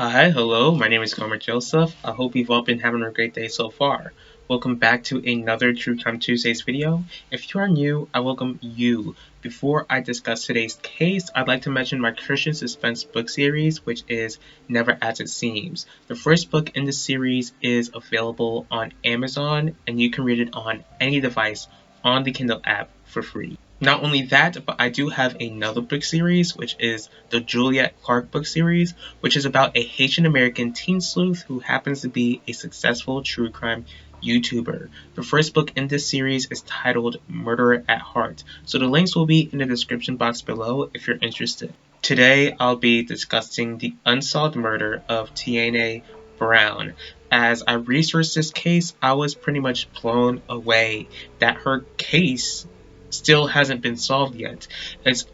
Hi, hello, my name is Gomer Joseph. I hope you've all been having a great day so far. Welcome back to another True Crime Tuesdays video. If you are new, I welcome you. Before I discuss today's case, I'd like to mention my Christian suspense book series, which is Never As It Seems. The first book in the series is available on Amazon, and you can read it on any device on the Kindle app for free. Not only that, but I do have another book series, which is the Juliet Clark book series, which is about a Haitian American teen sleuth who happens to be a successful true crime YouTuber. The first book in this series is titled Murderer at Heart, so the links will be in the description box below if you're interested. Today, I'll be discussing the unsolved murder of Tiané Brown. As I researched this case, I was pretty much blown away that her case still hasn't been solved yet. It's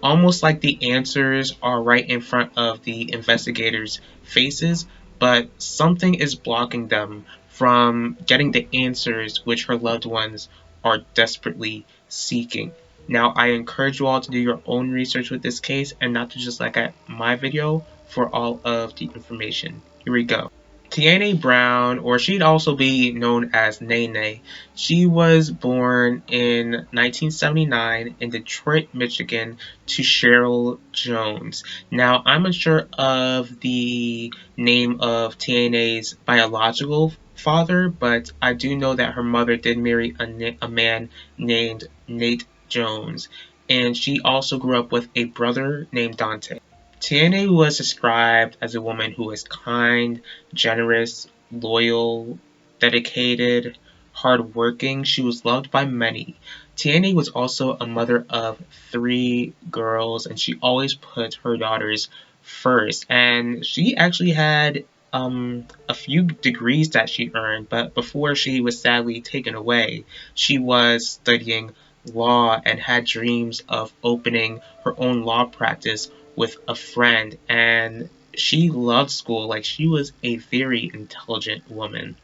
almost like the answers are right in front of the investigators' faces, but something is blocking them from getting the answers which her loved ones are desperately seeking. Now, I encourage you all to do your own research with this case and not to just look at my video for all of the information. Here we go. Tiané Brown, or she'd also be known as Nene, she was born in 1979 in Detroit, Michigan to Cheryl Jones. Now, I'm unsure of the name of Tiané's biological father, but I do know that her mother did marry a man named Nate Jones, and she also grew up with a brother named Dante. Tiané was described as a woman who was kind, generous, loyal, dedicated, hardworking. She was loved by many. Tiané was also a mother of 3 girls, and she always put her daughters first. And she actually had a few degrees that she earned, but before she was sadly taken away, she was studying law and had dreams of opening her own law practice with a friend, and she loved school. Like, she was a very intelligent woman.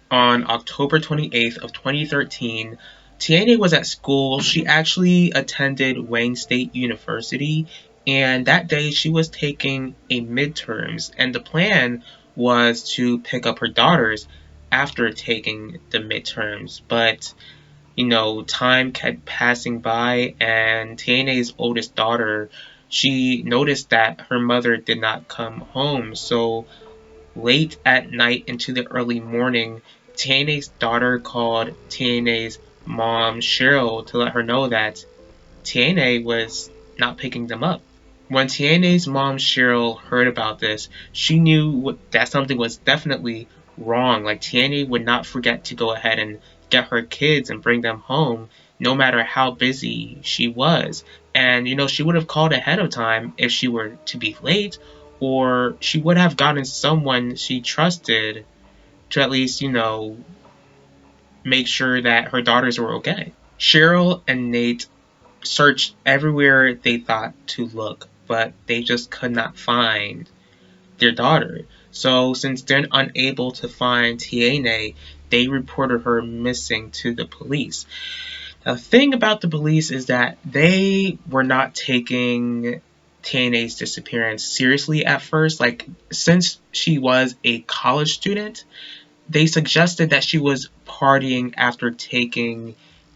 On October 28th of 2013, Tiané was at school. She actually attended Wayne State University, and that day she was taking a midterms, and the plan was to pick up her daughters after taking the midterms, but time kept passing by, and Tiané's oldest daughter, she noticed that her mother did not come home. So late at night into the early morning, Tiané's daughter called Tiané's mom, Cheryl, to let her know that Tiané was not picking them up. When Tiané's mom, Cheryl, heard about this, she knew that something was definitely wrong. Like, Tiané would not forget to go ahead and get her kids and bring them home, no matter how busy she was. And, she would have called ahead of time if she were to be late, or she would have gotten someone she trusted to at least, make sure that her daughters were okay. Cheryl and Nate searched everywhere they thought to look, but they just could not find their daughter. So since they're unable to find Tiané, they reported her missing to the police. The thing about the police is that they were not taking Tiané's disappearance seriously at first. Like, since she was a college student, they suggested that she was partying after taking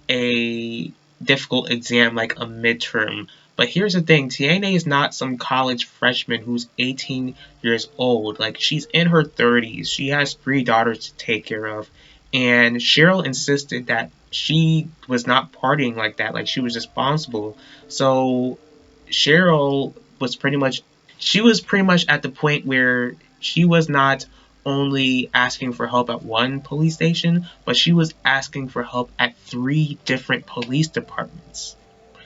a difficult exam, like a midterm. But here's the thing, Tiané is not some college freshman who's 18 years old. Like, she's in her 30s. She has 3 daughters to take care of. And Cheryl insisted that she was not partying like that, like she was responsible. So Cheryl was pretty much at the point where she was not only asking for help at one police station, but she was asking for help at 3 different police departments.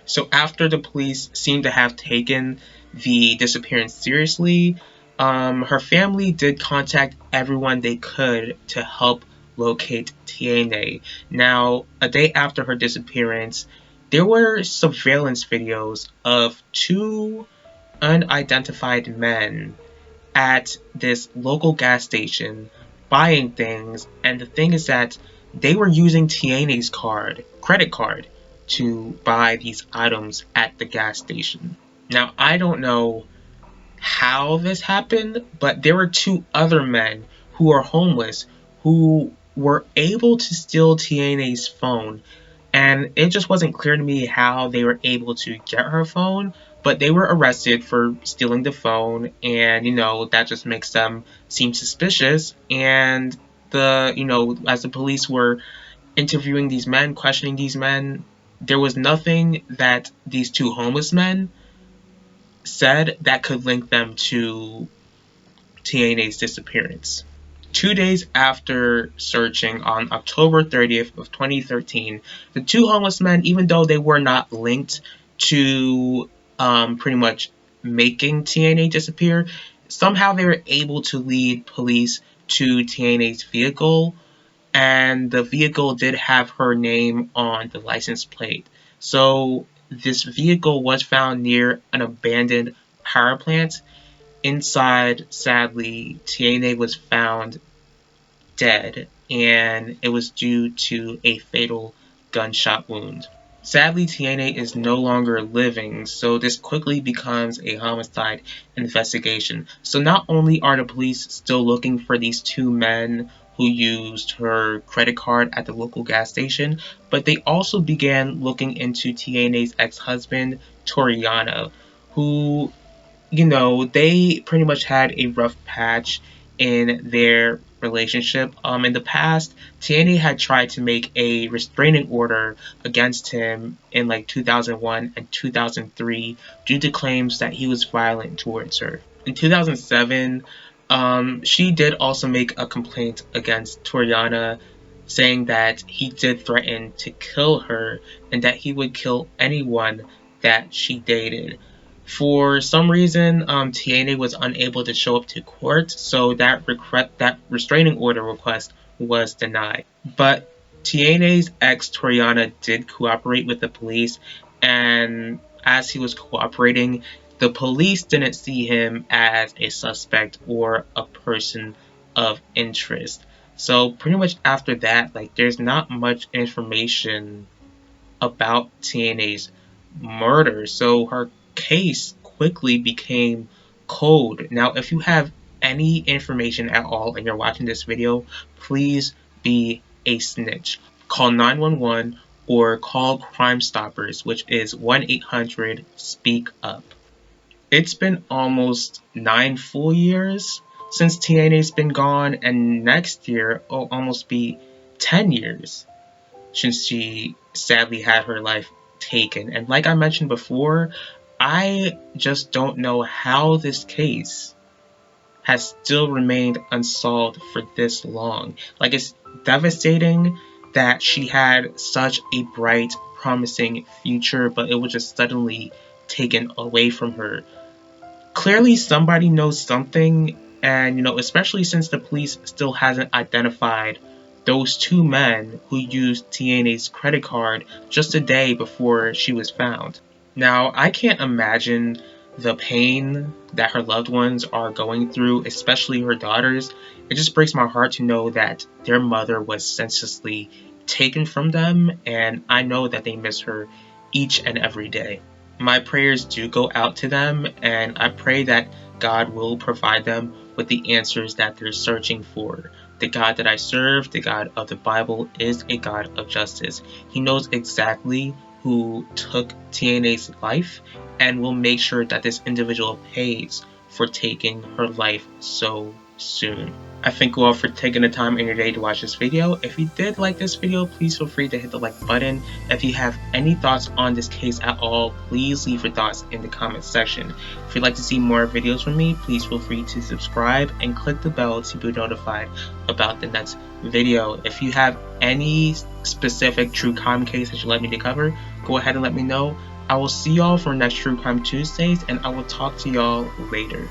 So after the police seemed to have taken the disappearance seriously, her family did contact everyone they could to help locate Tiané. Now, a day after her disappearance, there were surveillance videos of 2 unidentified men at this local gas station buying things, and the thing is that they were using Tiané's credit card, to buy these items at the gas station. Now, I don't know how this happened, but there were two other men who are homeless who were able to steal Tiané's phone. And it just wasn't clear to me how they were able to get her phone, but they were arrested for stealing the phone, and that just makes them seem suspicious. And as the police were interviewing these men, questioning these men, there was nothing that these two homeless men said that could link them to Tiané's disappearance. 2 days after searching on October 30th of 2013, the two homeless men, even though they were not linked to pretty much making Tiané disappear, somehow they were able to lead police to Tiané's vehicle, and the vehicle did have her name on the license plate. So this vehicle was found near an abandoned power plant. Inside, sadly, Tiané was found dead, and it was due to a fatal gunshot wound. Sadly, Tiané is no longer living, so this quickly becomes a homicide investigation. So not only are the police still looking for these two men who used her credit card at the local gas station, but they also began looking into Tiané's ex-husband, Toriano, who they pretty much had a rough patch in their relationship. In the past, Tiané had tried to make a restraining order against him in like 2001 and 2003 due to claims that he was violent towards her. In 2007, she did also make a complaint against Toriana, saying that he did threaten to kill her and that he would kill anyone that she dated. For some reason, Tiané was unable to show up to court, so that restraining order request was denied. But Tiané's ex, Toriana, did cooperate with the police, and as he was cooperating, the police didn't see him as a suspect or a person of interest. So pretty much after that, there's not much information about Tiané's murder, so her case quickly became cold. Now, if you have any information at all and you're watching this video, please be a snitch. Call 911 or call Crime Stoppers, which is 1-800-SPEAK-UP. It's been almost 9 full years since Tiané's been gone, and next year will almost be 10 years since she sadly had her life taken. And like I mentioned before, I just don't know how this case has still remained unsolved for this long. It's devastating that she had such a bright, promising future, but it was just suddenly taken away from her. Clearly somebody knows something, and especially since the police still hasn't identified those two men who used Tiané's credit card just a day before she was found. Now, I can't imagine the pain that her loved ones are going through, especially her daughters. It just breaks my heart to know that their mother was senselessly taken from them, and I know that they miss her each and every day. My prayers do go out to them, and I pray that God will provide them with the answers that they're searching for. The God that I serve, the God of the Bible, is a God of justice. He knows exactly who took Tiané's life and will make sure that this individual pays for taking her life so soon. I thank you all for taking the time in your day to watch this video. If you did like this video, please feel free to hit the like button. If you have any thoughts on this case at all, please leave your thoughts in the comment section. If you'd like to see more videos from me, please feel free to subscribe and click the bell to be notified about the next video. If you have any specific true crime case that you'd like me to cover, go ahead and let me know. I will see y'all for next True Crime Tuesdays, and I will talk to y'all later.